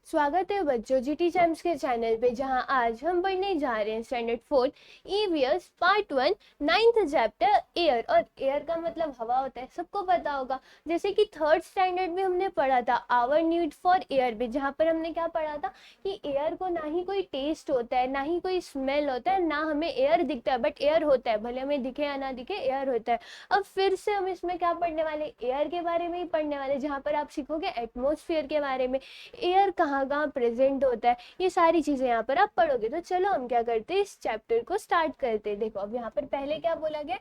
स्वागत है बच्चों जीटी चैम्स के चैनल पे, जहां आज हम पढ़ने जा रहे हैं standard 4 EVS part 1 ninth chapter air. और एयर का मतलब हवा होता है, सबको पता होगा। जैसे कि थर्ड स्टैंडर्ड में हमने पढ़ा था आवर नीड फॉर एयर पे, जहाँ पर हमने क्या पढ़ा था कि एयर को ना ही कोई टेस्ट होता है, ना ही कोई स्मेल होता है, ना हमें एयर दिखता है, बट एयर होता है, भले हमें दिखे या ना दिखे, एयर होता है। अब फिर से हम इसमें क्या पढ़ने वाले, एयर के बारे में ही पढ़ने वाले, जहाँ पर आप सीखोगे एटमोसफियर के बारे में, एयर कहाँ कहाँ प्रेजेंट होता है, ये सारी चीजें यहाँ पर आप पढ़ोगे। तो चलो हम क्या करते हैं, इस चैप्टर को स्टार्ट करते हैं। देखो अब यहाँ पर पहले क्या बोला गया,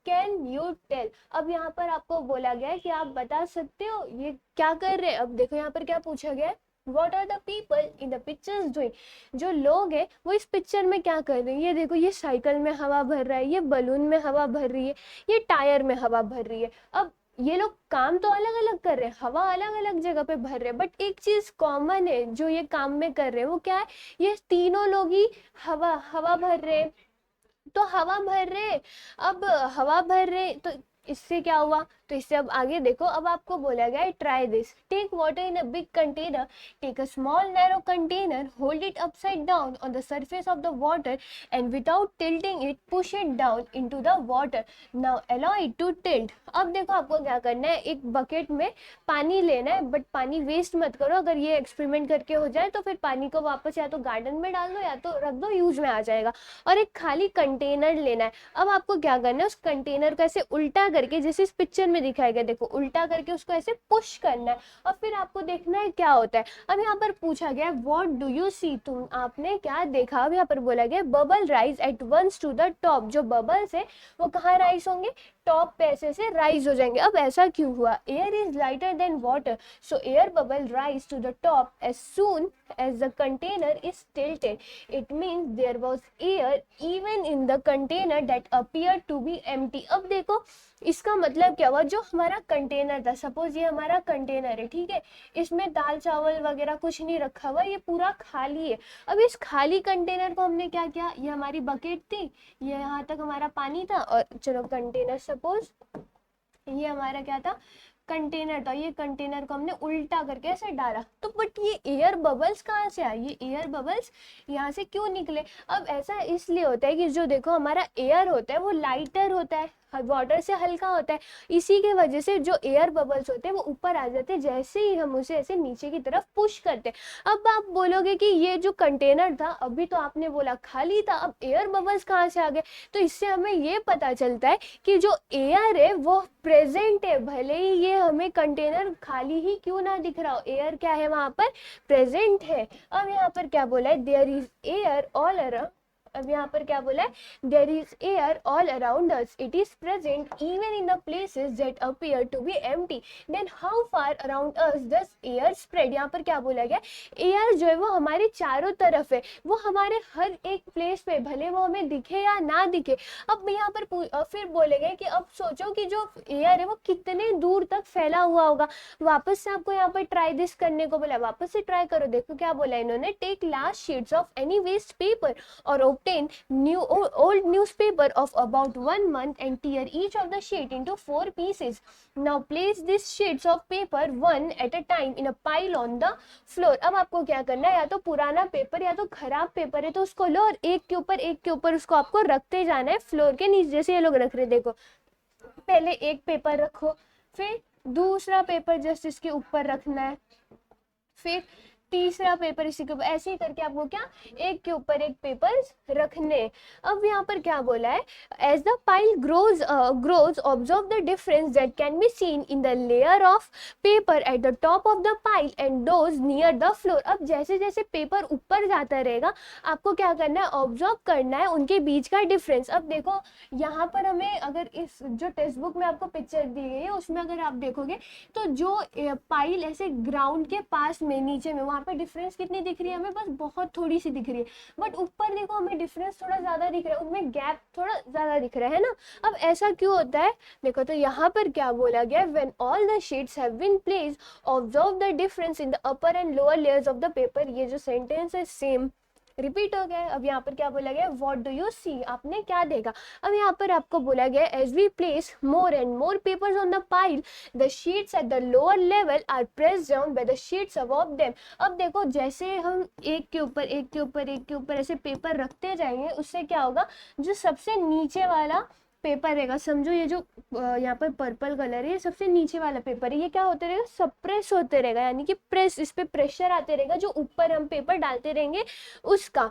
कैन यू टेल। अब यहाँ पर आपको बोला गया है कि आप बता सकते हो ये क्या कर रहे हैं। अब देखो यहाँ पर क्या पूछा गया है, what are the people in the pictures doing. जो लोग हैं वो इस पिक्चर में क्या कर रहे हैं, ये देखो, ये साइकिल में हवा भर रहा है, ये बलून में हवा भर रही है, ये टायर में हवा भर रही है। अब ये लोग काम तो अलग अलग कर रहे हैं, हवा अलग अलग जगह पे भर रहे हैं, बट एक चीज कॉमन है जो ये काम में कर रहे हैं, वो क्या है, ये तीनों लोग ही हवा हवा भर रहे हैं। तो हवा भर रहे, अब हवा भर रहे तो इससे क्या हुआ, तो इससे अब आगे देखो। अब आपको बोला गया है try this, take water in a big container, take a small narrow container, hold it upside down on the surface of the water and without tilting it push it down into the water, now allow it to tilt. अब देखो आपको क्या करना है, एक bucket में पानी लेना है, बट पानी वेस्ट मत करो। अगर ये एक्सपेरिमेंट करके हो जाए तो फिर पानी को वापस या तो गार्डन में डाल दो या तो रख दो, यूज में आ जाएगा। और एक खाली कंटेनर लेना है। अब आपको क्या करना है, उस कंटेनर को ऐसे उल्टा करके, जैसे इस पिक्चर में दिखाया गया, देखो उल्टा करके उसको ऐसे पुश करना है और फिर आपको देखना है क्या होता है। अब यहाँ पर पूछा गया व्हाट डू यू सी, तुम आपने क्या देखा। अब यहाँ पर बोला गया bubble rise at once to the top, जो बबल्स है वो कहाँ राइज होंगे, टॉप पे ऐसे से राइज हो जाएंगे। अब ऐसा क्यों हुआ, air is lighter than water, so air bubble rise to the top as soon as the container is tilted. It means there was air even in the container that appeared to be empty. अब देखो इसका मतलब क्या हुआ, जो हमारा container था, suppose ये हमारा कंटेनर है, ठीक है, इसमें दाल चावल वगैरह कुछ नहीं रखा हुआ, ये पूरा खाली है। अब इस खाली कंटेनर को हमने क्या किया, ये हमारी बकेट थी, ये यहाँ तक हमारा पानी था, और चलो कंटेनर सपोज ये हमारा क्या था, कंटेनर था, ये कंटेनर को हमने उल्टा करके ऐसे डाला। तो बट ये एयर बबल्स कहाँ से आए, ये एयर बबल्स यहाँ से क्यों निकले। अब ऐसा इसलिए होता है कि जो देखो हमारा एयर होता है वो लाइटर होता है, वाटर से हल्का होता है, इसी के वजह से जो एयर बबल्स होते हैं वो ऊपर आ जाते हैं जैसे ही हम उसे ऐसे नीचे की तरफ पुश करते हैं। अब आप बोलोगे कि ये जो कंटेनर था, अभी तो आपने बोला खाली था, अब एयर बबल्स कहाँ से आ गए। तो इससे हमें ये पता चलता है कि जो एयर है वो प्रेजेंट है, भले ही ये हमें कंटेनर खाली ही क्यों ना दिख रहा हो, एयर क्या है वहां पर प्रेजेंट है। अब यहाँ पर क्या बोला है, there is air all around. अब यहाँ पर क्या बोला है, there is air all around us, it is present even in the places that appear to be empty, then how far around us does air spread. यहाँ पर क्या बोला गया, एयर जो है वो हमारे चारों तरफ है, वो हमारे हर एक प्लेस पे, भले वो हमें दिखे या ना दिखे। अब यहाँ पर फिर बोले गए कि अब सोचो कि जो एयर है वो कितने दूर तक फैला हुआ होगा। वापस से आपको यहाँ पर ट्राई दिस करने को बोला, वापस से ट्राई करो। देखो क्या बोला इन्होंने, take last sheets of any waste paper or obtain old newspaper of about 1 month and tear each of the sheet into 4 pieces. Now place these sheets of paper one at a time in a pile on the floor. अब आपको क्या करना है, या तो पुराना paper या तो खराब पेपर है तो उसको लो और एक के ऊपर उसको आपको रखते जाना है फ्लोर के नीचे, जैसे ये लोग रख रहे। देखो पहले एक पेपर रखो, फिर दूसरा पेपर जस्ट इसके ऊपर रखना है, फिर तीसरा पेपर इसी के ऊपर, ऐसे ही करके आपको क्या एक के ऊपर एक पेपर्स रखने। अब यहाँ पर क्या बोला है, as the pile grows observe the difference that can be seen in the layer of paper at the top of the pile and those near the floor. अब जैसे जैसे पेपर ऊपर जाता रहेगा आपको क्या करना है, ऑब्जर्व करना है उनके बीच का डिफरेंस। अब देखो यहाँ पर हमें, अगर इस जो टेक्स्ट बुक में आपको पिक्चर दी गई है उसमें अगर आप देखोगे तो जो पाइल ऐसे ग्राउंड के पास में नीचे में, वहां पे डिफरेंस कितनी दिख रही है हमें, बस बहुत थोड़ी सी दिख रही है। बट ऊपर देखो हमें डिफरेंस थोड़ा ज्यादा दिख रहा है, उनमें गैप थोड़ा ज्यादा दिख रहा है ना। अब ऐसा क्यों होता है, देखो तो यहाँ पर क्या बोला गया, when all the sheets have been placed observe the difference in the upper and lower layers of the paper. ये जो सेंटेंस है सेम रिपीट हो गया है। अब यहाँ पर क्या बोला गया, व्हाट डू यू सी, आपने क्या देखा। अब यहाँ पर आपको बोला गया, as we place more and more papers on the pile the sheets at the lower level are pressed down by the sheets above them. अब देखो जैसे हम एक के ऊपर एक के ऊपर एक के ऊपर ऐसे पेपर रखते जाएंगे, उससे क्या होगा, जो सबसे नीचे वाला पेपर रहेगा, समझो ये जो यहाँ पर पर्पल कलर है, ये सबसे नीचे वाला पेपर है, ये क्या होते रहेगा, सप्रेस होते रहेगा, यानी कि प्रेस, इस पे प्रेशर आते रहेगा, जो ऊपर हम पेपर डालते रहेंगे उसका।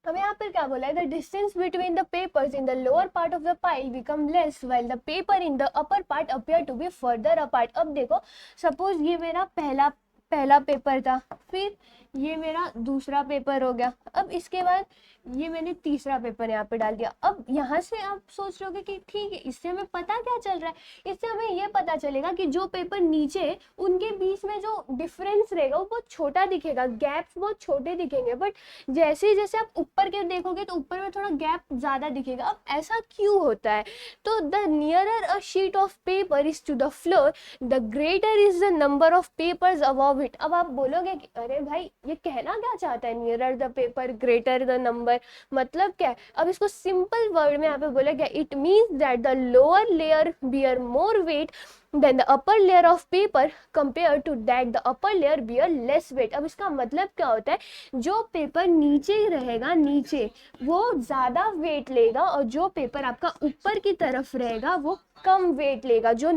अब यहाँ पर क्या बोला है, the distance between the papers in the lower part of the pile become less while the paper in the upper part appear to be further apart. अब देखो सपोज ये मेरा पहला पेपर था, फिर ये मेरा दूसरा पेपर हो गया, अब इसके बाद ये मैंने तीसरा पेपर यहाँ पे डाल दिया। अब यहाँ से आप सोच रहे होगे कि ठीक है, इससे हमें पता क्या चल रहा है, इससे हमें ये पता चलेगा कि जो पेपर नीचे, उनके बीच में जो डिफरेंस रहेगा वो बहुत छोटा दिखेगा, गैप्स बहुत छोटे दिखेंगे, बट जैसे जैसे आप ऊपर के देखोगे तो ऊपर में थोड़ा गैप ज़्यादा दिखेगा। अब ऐसा क्यों होता है, तो the nearer a sheet of paper is to the floor the greater is the number of papers above it. अब आप बोलोगे कि अरे भाई ये कहना क्या चाहता है, nearer the paper greater the number, मतलब क्या है। अब इसको सिंपल वर्ड में यहाँ पे बोला गया, it means that the lower layer bear more weight then the upper layer of paper compare to that the upper layer bear less weight. अब इसका मतलब क्या होता है, जो पेपर नीचे रहेगा, नीचे वो ज्यादा वेट लेगा, और जो पेपर आपका ऊपर की तरफ रहेगा वो कम वेट लेगा। जो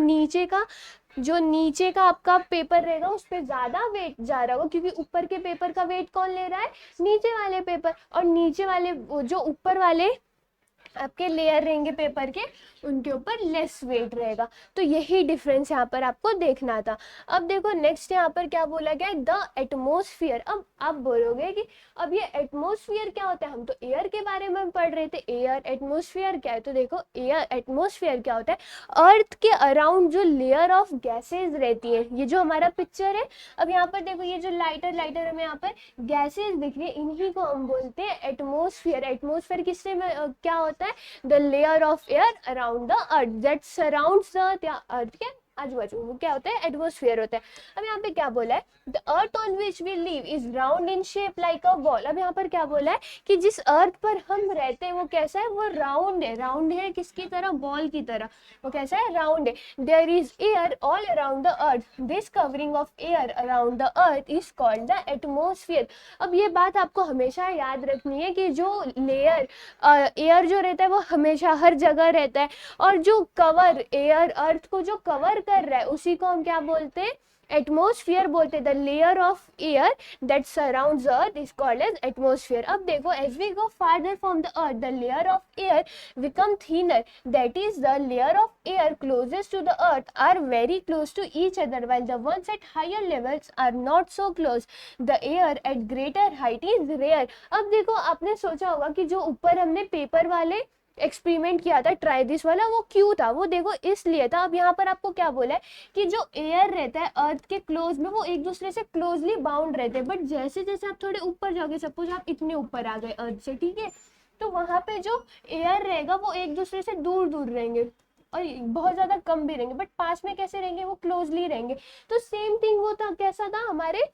नीचे का आपका पेपर रहेगा उस पर ज्यादा वेट जा रहा होगा, क्योंकि ऊपर के पेपर का वेट कौन ले रहा है, नीचे वाले पेपर, और नीचे वाले जो ऊपर वाले आपके लेयर रहेंगे पेपर के, उनके ऊपर लेस वेट रहेगा। तो यही डिफरेंस यहाँ पर आपको देखना था। अब देखो नेक्स्ट यहाँ पर क्या बोला गया, द एटमोसफियर। अब आप बोलोगे कि अब ये एटमोसफियर क्या होता है, हम तो एयर के बारे में पढ़ रहे थे, एयर एटमोसफियर क्या है। तो देखो एयर एटमोसफियर क्या होता है, अर्थ के अराउंड जो लेयर ऑफ गैसेज रहती है, ये जो हमारा पिक्चर है, अब यहाँ पर देखो ये जो लाइटर हमें यहाँ पर गैसेज दिख रही है, इन्हीं को हम बोलते हैं एटमोसफियर। एटमोसफियर किससे क्या होता है, the layer of air around the earth that surrounds the अर्थ, या अर्थ के आजू बाजू, वो क्या होता है, एटमोसफियर होता है। अब यहाँ पे क्या बोला है, the earth on which we live is round in shape like a ball. अब यहाँ पर क्या बोला है कि जिस अर्थ पर हम रहते हैं वो कैसा है, वो राउंड है किसकी तरह, बॉल की तरह, वो कैसा है, राउंड है। There is air all around the earth, this covering of air around the earth is called the atmosphere. अब ये बात आपको हमेशा याद रखनी है कि जो लेयर एयर जो रहता है वो हमेशा हर जगह रहता है, और जो कवर एयर अर्थ को जो कवर कर रहा है उसी को हम क्या बोलते हैं, एटमोसफियर बोलते हैं। The layer of air that surrounds earth is called as atmosphere. अब देखो as we go farther from the earth the layer of air become thinner, that is the layer of air closest to the earth are very close to each other while the ones at higher levels are not so close, the air at greater height is rare. अब देखो आपने सोचा होगा कि जो ऊपर हमने paper वाले एक्सपेरिमेंट किया था, ट्राई दिस वाला, वो क्यों था, वो देखो इसलिए था। अब यहाँ पर आपको क्या बोला है कि जो एयर रहता है अर्थ के क्लोज में, वो एक दूसरे से क्लोजली बाउंड रहते हैं, बट जैसे जैसे आप थोड़े ऊपर जाओगे, सपोज आप इतने ऊपर आ गए अर्थ से, ठीक है, तो वहां पे जो एयर रहेगा वो एक दूसरे से दूर दूर रहेंगे, और बहुत ज्यादा कम भी रहेंगे, बट पास में कैसे रहेंगे, वो क्लोजली रहेंगे। तो सेम थिंग वो था, कैसा था, हमारे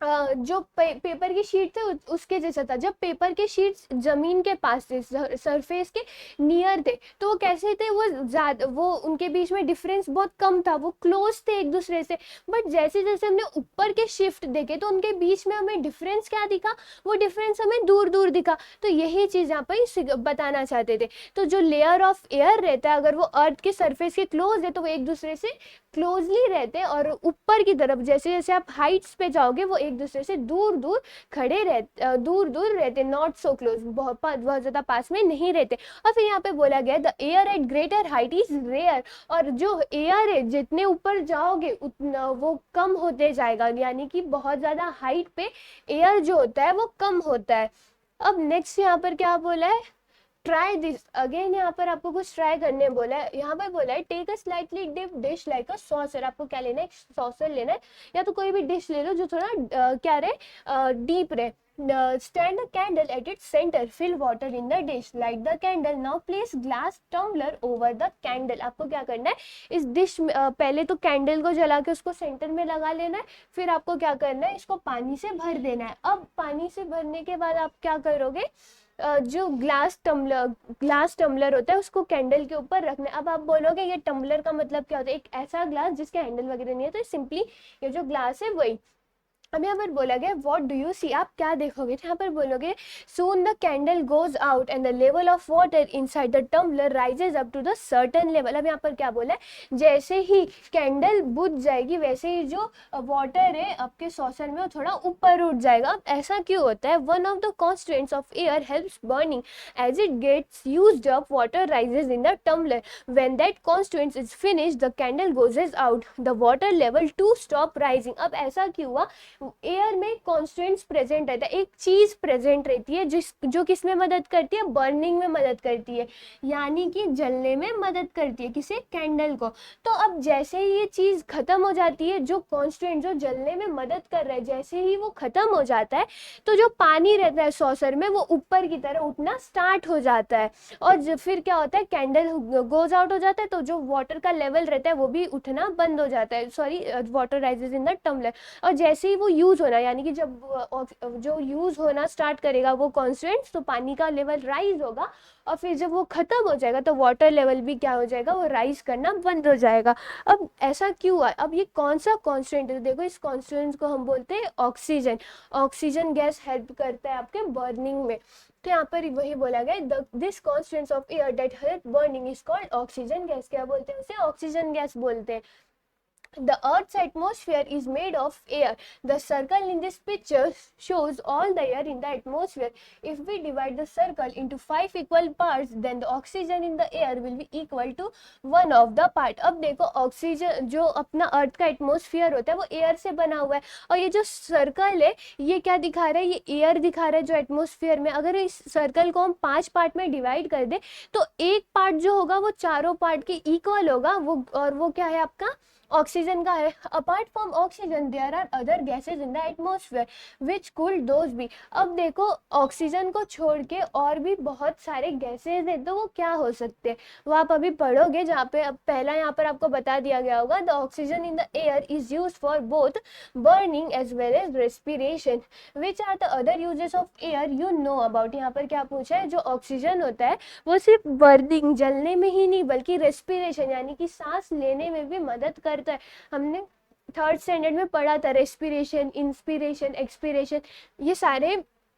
जो पेपर की शीट थे उसके जैसा था। जब पेपर के शीट्स जमीन के पास थे, सरफेस के नियर थे, तो वो कैसे थे, वो उनके बीच में डिफरेंस बहुत कम था, वो क्लोज थे एक दूसरे से। बट जैसे जैसे हमने ऊपर के शिफ्ट देखे तो उनके बीच में हमें डिफरेंस क्या दिखा, वो डिफरेंस हमें दूर दूर दिखा। तो यही चीज यहाँ पर बताना चाहते थे। तो जो लेयर ऑफ एयर रहता है, अगर वो अर्थ के सरफेस के क्लोज है तो वो एक दूसरे से क्लोजली रहते हैं, और ऊपर की तरफ जैसे जैसे आप हाइट्स पे जाओगे वो एक दूसरे से दूर दूर रहते, नॉट सो क्लोज, बहुत ज्यादा पास में नहीं रहते। और फिर यहाँ पे बोला गया the air at greater height is rare, और जो एयर है जितने ऊपर जाओगे उतना वो कम होते जाएगा, यानी कि बहुत ज्यादा हाइट पे एयर जो होता है वो कम होता है। अब नेक्स्ट यहाँ पर क्या बोला है, ट्राई दिस अगेन, यहाँ पर आपको कुछ ट्राई करने बोला है। यहाँ पर बोला है take a slightly deep dish like a saucer. आपको क्या लेना है, सॉसर लेना है, या तो कोई भी डिश ले लो जो थोड़ा क्या रहे, डीप रहे। stand a candle at its center, fill water in the dish, light the candle, now place glass tumbler over the candle. आपको क्या करना है, इस डिश में पहले तो कैंडल को जला के उसको सेंटर में लगा लेना है, फिर आपको क्या करना है, इसको पानी से भर देना है। अब पानी से भरने के बाद आप क्या करोगे, जो ग्लास टम्बलर होता है उसको कैंडल के ऊपर रखना है। अब आप बोलोगे ये टम्बलर का मतलब क्या होता है, एक ऐसा ग्लास जिसके हैंडल वगैरह नहीं है, तो सिंपली ये जो ग्लास है वही। अब यहाँ पर बोला गया व्हाट डू यू सी, आप क्या देखोगे, यहाँ पर बोलोगे soon the candle goes out and the level of water inside the tumbler rises up to the certain level. अब यहाँ पर क्या बोला है, जैसे ही कैंडल बुझ जाएगी वैसे ही जो वाटर है आपके सॉसर में वो थोड़ा ऊपर उठ जाएगा। अब ऐसा क्यों होता है, one of the constituents of air helps burning as it gets used up water rises in the tumbler, when that constituent is finished the candle goes out, the water level to stop rising. अब ऐसा क्यों हुआ, air में constants present रहता है, एक चीज present रहती है जो किस में मदद करती है, बर्निंग में मदद करती है, यानी कि जलने में मदद करती है किसे, कैंडल को। तो अब जैसे ही ये चीज खत्म हो जाती है, जो कॉन्स्टेंट जो जलने में मदद कर रहा है, जैसे ही वो खत्म हो जाता है तो जो पानी रहता है सॉसर में वो ऊपर की तरह उठना स्टार्ट हो जाता है, और फिर क्या होता है, कैंडल गोज आउट हो जाता है, तो जो वाटर का लेवल रहता है वो भी उठना बंद हो जाता है, sorry water rises in the tumbler. और जैसे ही वो यूज होना, यानी कि जब जो यूज होना स्टार्ट करेगा वो कॉन्स्टेंट्स, तो पानी का लेवल राइज होगा, और फिर जब वो खत्म हो जाएगा तो वाटर लेवल भी क्या हो जाएगा, वो राइज करना बंद हो जाएगा। अब ऐसा क्यों हुआ, अब ये कौन सा कॉन्स्टेंट है, देखो इस कॉन्स्टेंट को हम बोलते हैं ऑक्सीजन। ऑक्सीजन गैस हेल्प करता है आपके बर्निंग में, तो यहाँ पर वही बोला गया this constants of air that help burning is called oxygen gas. क्या बोलते हैं उसे, ऑक्सीजन गैस बोलते हैं। The Earth's atmosphere is made of air. The circle in this picture shows all the air in the atmosphere. If we divide the circle into 5 equal parts, then the oxygen in the air will be equal to 1 of the part. अब देखो oxygen जो अपना अर्थ का atmosphere होता है वो air से बना हुआ है, और ये जो सर्कल है ये क्या दिखा रहा है, ये एयर दिखा रहा है जो एटमोसफियर में। अगर इस सर्कल को हम 5 पार्ट में डिवाइड कर दे तो एक पार्ट जो होगा वो चारों पार्ट के इक्वल होगा, वो और वो क्या है आपका ऑक्सीजन का है। Apart from oxygen there are other gases in the atmosphere which cool those भी। अब देखो ऑक्सीजन को छोड़ के और भी बहुत सारे गैसेज हैं, तो वो क्या हो सकते हैं वो आप अभी पढ़ोगे, जहाँ पे अब पहला यहाँ पर आपको बता दिया गया होगा, the oxygen in the air is use for both burning as well as respiration. Which are the other uses of air you know about. यहाँ पर क्या पूछा है, जो ऑक्सीजन होता है वो सिर्फ बर्निंग जलने में ही नहीं बल्कि रेस्पिरेशन यानी कि सांस लेने में भी मदद करता है। हमने 3rd स्टैंडर्ड में पढ़ा था, रेस्पिरेशन, इंस्पिरेशन, एक्सपिरेशन, ये सारे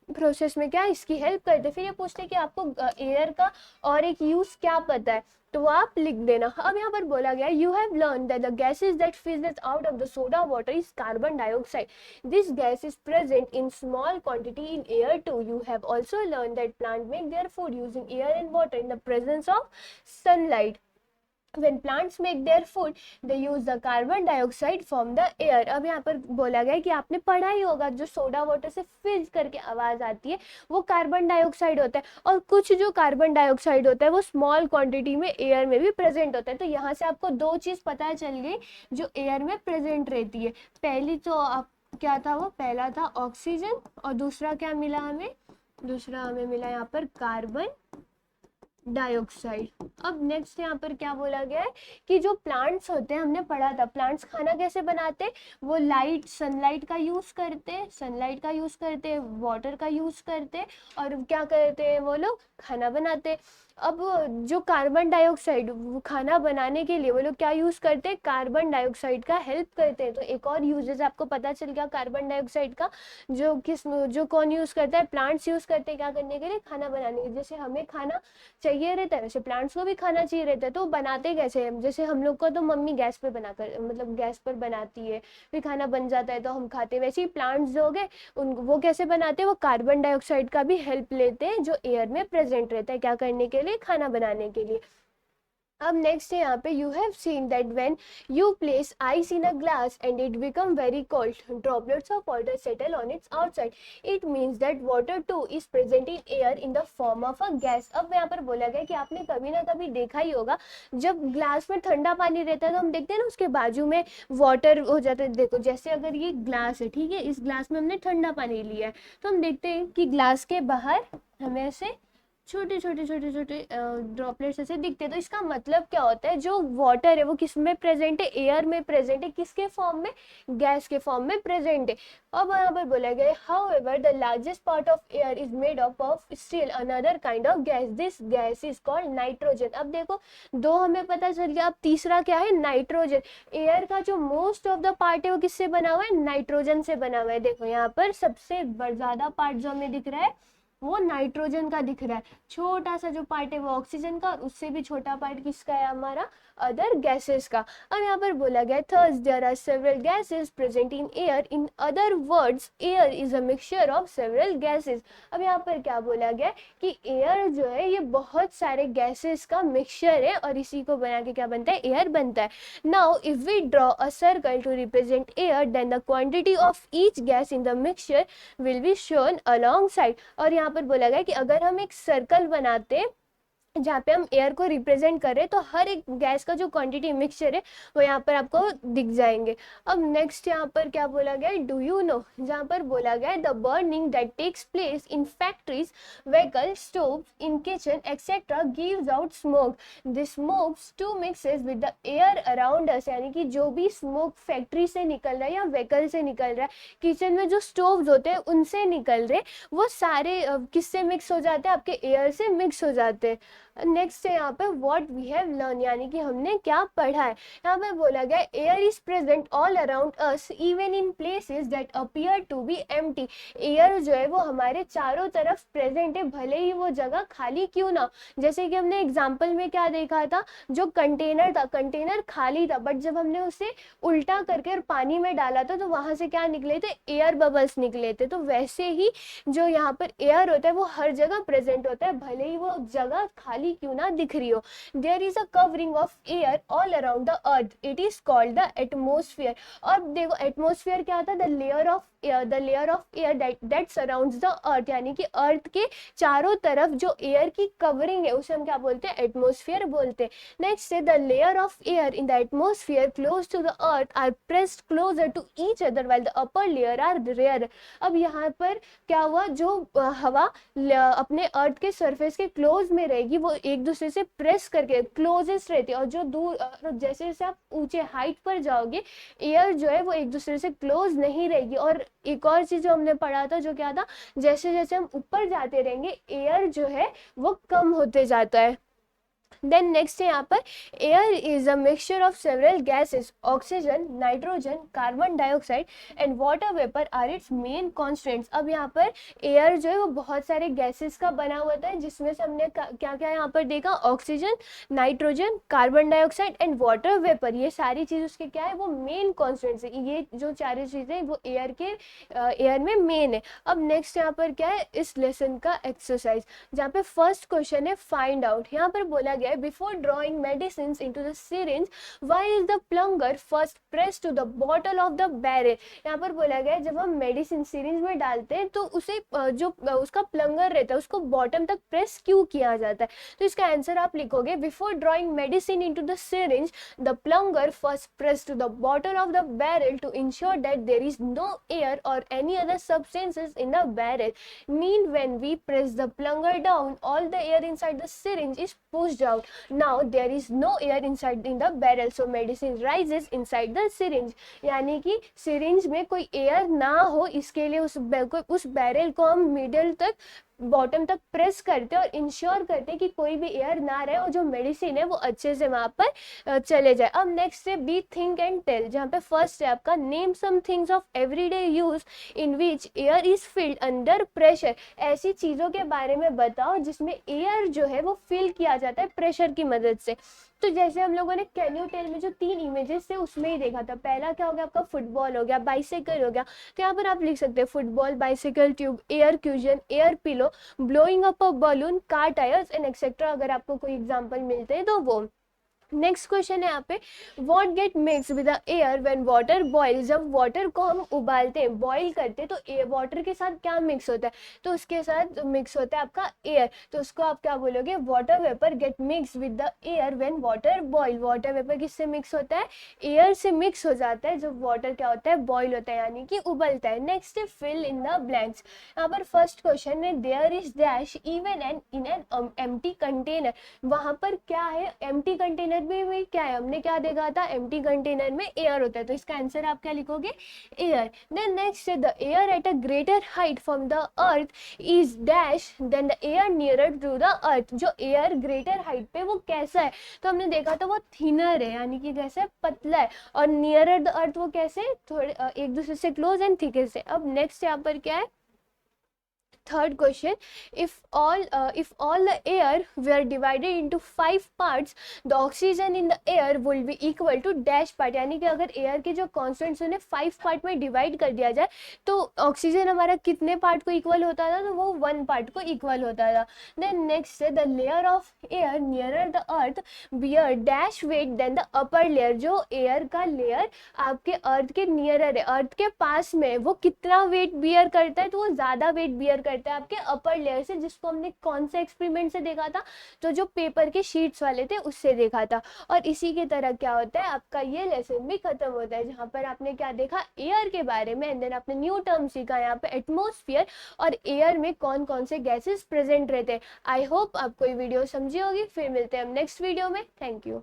प्रोसेस में क्या इसकी हेल्प करते। फिर ये पूछते कि आपको एयर का और एक यूज क्या पता है, तो वो आप लिख देना। अब यहाँ पर बोला गया you have learn that the gases that fizzes out of the soda water is carbon dioxide. This gas is present in small quantity in air too. You have also learn that plant make their food using air and water in the presence of sunlight. When plants make their food, they use the carbon dioxide from the air. अब यहाँ पर बोला गया कि आपने पढ़ा ही होगा जो सोडा वाटर से फिज करके आवाज आती है वो कार्बन डाइऑक्साइड होता है, और कुछ जो कार्बन डाइऑक्साइड होता है वो स्मॉल क्वांटिटी में एयर में भी प्रेजेंट होता है। तो यहाँ से आपको 2 चीज पता चल गई जो एयर में प्रेजेंट रहती है। पहली तो आप क्या था, वो पहला था ऑक्सीजन, और दूसरा क्या मिला हमें, दूसरा हमें मिला यहाँ पर कार्बन डाइऑक्साइड। अब नेक्स्ट यहाँ पर क्या बोला गया है कि जो प्लांट्स होते हैं, हमने पढ़ा था प्लांट्स खाना कैसे बनाते, वो सनलाइट का यूज करते, वाटर का यूज करते, और क्या करते हैं वो लोग, खाना बनाते। अब जो कार्बन डाइऑक्साइड खाना बनाने के लिए वो लोग क्या यूज करते हैं, कार्बन डाइऑक्साइड का हेल्प करते हैं। तो एक और यूजेस आपको पता चल गया कार्बन डाइऑक्साइड का, जो कौन यूज करता है, प्लांट्स यूज करते हैं क्या करने के लिए, खाना बनाने के लिए। जैसे हमें खाना चाहिए रहता है वैसे प्लांट्स को भी खाना चाहिए रहता है, तो बनाते कैसे हैं, जैसे हम लोग को तो मम्मी गैस पे बनाकर मतलब गैस पर बनाती है, फिर खाना बन जाता है तो हम खाते हैं। वैसे ही प्लांट्स जो हो गए वो कैसे बनाते हैं, वो कार्बन डाइऑक्साइड का भी हेल्प लेते हैं जो एयर में प्रेजेंट रहता है क्या करने के लिए, खाना बनाने के लिए। अब नेक्स्ट है यहाँ पे, you have seen that when you place ice in a glass and it become very cold, droplets of water settle on it's outside, it means that water two is present in air in the form of a gas. अब यहाँ पर बोला गया कि आपने कभी ना कभी देखा ही होगा, जब ग्लास में ठंडा पानी रहता है तो हम देखते हैं ना उसके बाजू में वाटर हो जाता है। देखो जैसे अगर ये ग्लास है, ठीक है, इस ग्लास में हमने ठंडा पानी लिया है, तो हम देखते हैं कि ग्लास के बाहर हमें ऐसे छोटे छोटे छोटे छोटे ड्रॉपलेट्स ऐसे दिखते हैं। तो इसका मतलब क्या होता है, जो वाटर है वो किस में प्रेजेंट है, एयर में प्रेजेंट है, किसके फॉर्म में, गैस के फॉर्म में प्रेजेंट है। अब यहाँ पर बोला गया, how ever the largest part of air is made up of still another kind of gas, this gas is called nitrogen. अब देखो दो हमें पता चल गया, अब तीसरा क्या है, नाइट्रोजन। एयर का जो मोस्ट ऑफ द पार्ट है वो किससे बना हुआ है, नाइट्रोजन से बना हुआ है। देखो यहाँ पर सबसे ज्यादा पार्ट जो हमें दिख रहा है वो नाइट्रोजन का दिख रहा है, छोटा सा जो पार्ट है वो ऑक्सीजन का, और उससे भी छोटा पार्ट किसका है, हमारा अदर गैसेस का। अब यहाँ पर बोला गया, thus there are several gases present in air, in other words air is a mixture of several gases. अब यहाँ पर क्या बोला गया कि एयर जो है ये बहुत सारे गैसेस का मिक्सचर है, और इसी को बना के क्या बनता है, एयर बनता है। Now if we draw a circle to represent air, then the quantity of each gas in the mixture will be shown alongside. और यहाँ पर बोला गया कि अगर हम एक सर्कल बनाते जहाँ पे हम एयर को रिप्रेजेंट कर रहे हैं, तो हर एक गैस का जो क्वांटिटी मिक्सचर है वो यहाँ पर आपको दिख जाएंगे। अब नेक्स्ट यहाँ पर क्या बोला गया, डू यू नो, जहाँ पर बोला गया the burning that takes place in factories, vehicle, stove, in kitchen etcetera gives out smoke, this smokes too mixes with the air around us. यानी कि जो भी स्मोक फैक्ट्री से निकल रहा है या व्हीकल से निकल रहा है, किचन में जो स्टोव्स होते हैं उनसे निकल रहे, वो सारे किससे मिक्स हो जाते हैं, आपके एयर से मिक्स हो जाते हैं। नेक्स्ट है यहाँ पे व्हाट वी हैव लर्न, यानी कि हमने क्या पढ़ा है। यहाँ पे बोला गया air is present all around us even in places that appear to be empty. Air जो है वो हमारे चारों तरफ प्रेजेंट है, भले ही वो जगह खाली क्यों ना। जैसे कि हमने एग्जाम्पल में क्या देखा था, जो कंटेनर था, कंटेनर खाली था, बट जब हमने उसे उल्टा करके और पानी में डाला था तो वहां से क्या निकले थे, एयर बबल्स निकले थे। तो वैसे ही जो यहाँ पर एयर होता है वो हर जगह प्रेजेंट होता है, भले ही वो जगह खाली क्यों ना दिख रही हो। There is a covering of air all around the earth, it is called the atmosphere. और देखो एटमोस्फियर क्या होता है, the layer of air that surrounds the earth, यानी कि अर्थ के चारों तरफ जो एयर की कवरिंग है उसे हम क्या बोलते हैं, एटमोस्फियर बोलते हैं। नेक्स्ट है the layer of air in the atmosphere close to the earth are pressed closer to each other while the upper layer are rare. अब यहाँ पर क्या हुआ, जो हवा अपने अर्थ के सरफेस के क्लोज में रहेगी वो एक दूसरे से प्रेस करके क्लोजेस्ट रहती है, और जो दूर जैसे जैसे आप ऊंचे हाइट पर जाओगे एयर जो है वो एक दूसरे से क्लोज नहीं रहेगी। और एक और चीज जो हमने पढ़ा था, जो क्या था, जैसे जैसे हम ऊपर जाते रहेंगे एयर जो है वो कम होते जाता है। देन नेक्स्ट है यहाँ पर, air is a mixture of several gases, oxygen, nitrogen, carbon dioxide and water vapour are its main constants. अब यहाँ पर एयर जो है वो बहुत सारे गैसेस का बना हुआ था, जिसमें से हमने क्या क्या यहाँ पर देखा, oxygen, nitrogen, carbon dioxide and water vapour, ये सारी चीज उसके क्या है, वो मेन कॉन्स्टेंट्स है। ये जो चारों चीजें वो एयर में मेन है। अब नेक्स्ट यहाँ पर क्या है, इस लेसन का एक्सरसाइज, जहाँ पे फर्स्ट क्वेश्चन है फाइंड आउट। यहाँ पर बोला गया before drawing medicine into the syringe why is the plunger first press to the bottle of the barrel. यहाँ पर बोला गया जब हम मेडिसिन सिरिंज में डालते हैं तो उसे जो उसका प्लंगर रहता है उसको बॉटम तक प्रेस क्यों किया जाता है। तो इसका आंसर आप लिखोगे before drawing medicine into the syringe the plunger first press to the bottle of the barrel to ensure that there is no air और any other substances in the barrel. Mean when we press the plunger down, all the air inside the syringe is pushed out. Now there is no air inside in the barrel, so medicine rises inside the syringe. यानी कि syringe में कोई air ना हो, इसके लिए उस barrel को हम मिडल तक बॉटम तक प्रेस करते और इंश्योर करते कि कोई भी एयर ना रहे और जो मेडिसिन है वो अच्छे से वहां पर चले जाए। अब नेक्स्ट है बी थिंक एंड टेल, जहाँ पे फर्स्ट है आपका name some things of everyday use in which air is filled under pressure. ऐसी चीजों के बारे में बताओ जिसमें एयर जो है वो फिल किया जाता है प्रेशर की मदद से। तो जैसे हम लोगों ने कैन यू टेल में जो 3 इमेजेस थे उसमें ही देखा था, पहला क्या हो गया आपका, फुटबॉल हो गया, बाइसाइकिल हो गया। तो यहाँ पर आप लिख सकते हैं football, bicycle, tube, air cuisine, air pillow, blowing up a balloon, car tyres and etcetera, अगर आपको कोई एग्जांपल मिलते हैं तो वो। नेक्स्ट क्वेश्चन है यहाँ पे, what gate mix with air when water boil, जब वाटर को हम उबालते हैं, बॉईल करते हैं, तो वाटर के साथ क्या मिक्स होता है, तो उसके साथ मिक्स होता है आपका एयर, तो उसको आप क्या बोलोगे, water vapour gate mix with the air when water boil. Water vapour किससे मिक्स होता है, एयर से मिक्स हो जाता है जब वाटर क्या होता है, बॉइल होता है, यानी कि उबलता है। नेक्स्ट है फिल इन द ब्लैंक्स। यहाँ पर फर्स्ट क्वेश्चन है, there is dash even an in an empty container, वहां पर क्या है, एम्प्टी कंटेनर में क्या है, हमने क्या देखा था, एम्प्टी कंटेनर में एयर होता है, तो इसका आंसर आप क्या लिखोगे, एयर। देन नेक्स्ट है, the air at a greater height from the earth is dash then the air nearer to the earth, जो एयर ग्रेटर हाइट पे वो कैसा है, तो हमने देखा था वो थिनर है, यानी कि कैसे, पतला है, और नियरर द अर्थ वो कैसे, थोड़े एक दूसरे से क्लोज एंड थिकर से। अब नेक्स्ट यहाँ पर क्या है, third question, if all the air were divided into 5 parts, the oxygen in the air will be equal to dash part, यानी कि अगर एयर के जो कॉन्स्टेंट्स उन्हें 5 पार्ट में डिवाइड कर दिया जाए तो ऑक्सीजन हमारा कितने पार्ट को इक्वल होता था, तो वो 1 पार्ट को इक्वल होता था। देन नेक्स्ट है, the layer of air nearer the earth bear dash weight then the upper layer, जो एयर का लेयर आपके अर्थ के नियरर है, अर्थ के पास में, वो कितना वेट बियर करता है, तो वो ज्यादा वेट बियर करता है आपके अपर लेयर से, जिसको हमने कौन से एक्सपेरिमेंट से देखा था, तो जो पेपर के शीट्स वाले थे उससे देखा था। और इसी की तरह क्या होता है, आपका ये लेसन भी खत्म होता है, जहाँ पर आपने क्या देखा, एयर के बारे में, एंड देन आपने न्यू टर्म सीखा यहाँ पे एटमोस्फियर और एयर में कौन कौन से गैसेस प्रेजेंट रहते हैं। आई होप आपको ये वीडियो समझी होगी, फिर मिलते हैं हम नेक्स्ट वीडियो में। Thank you.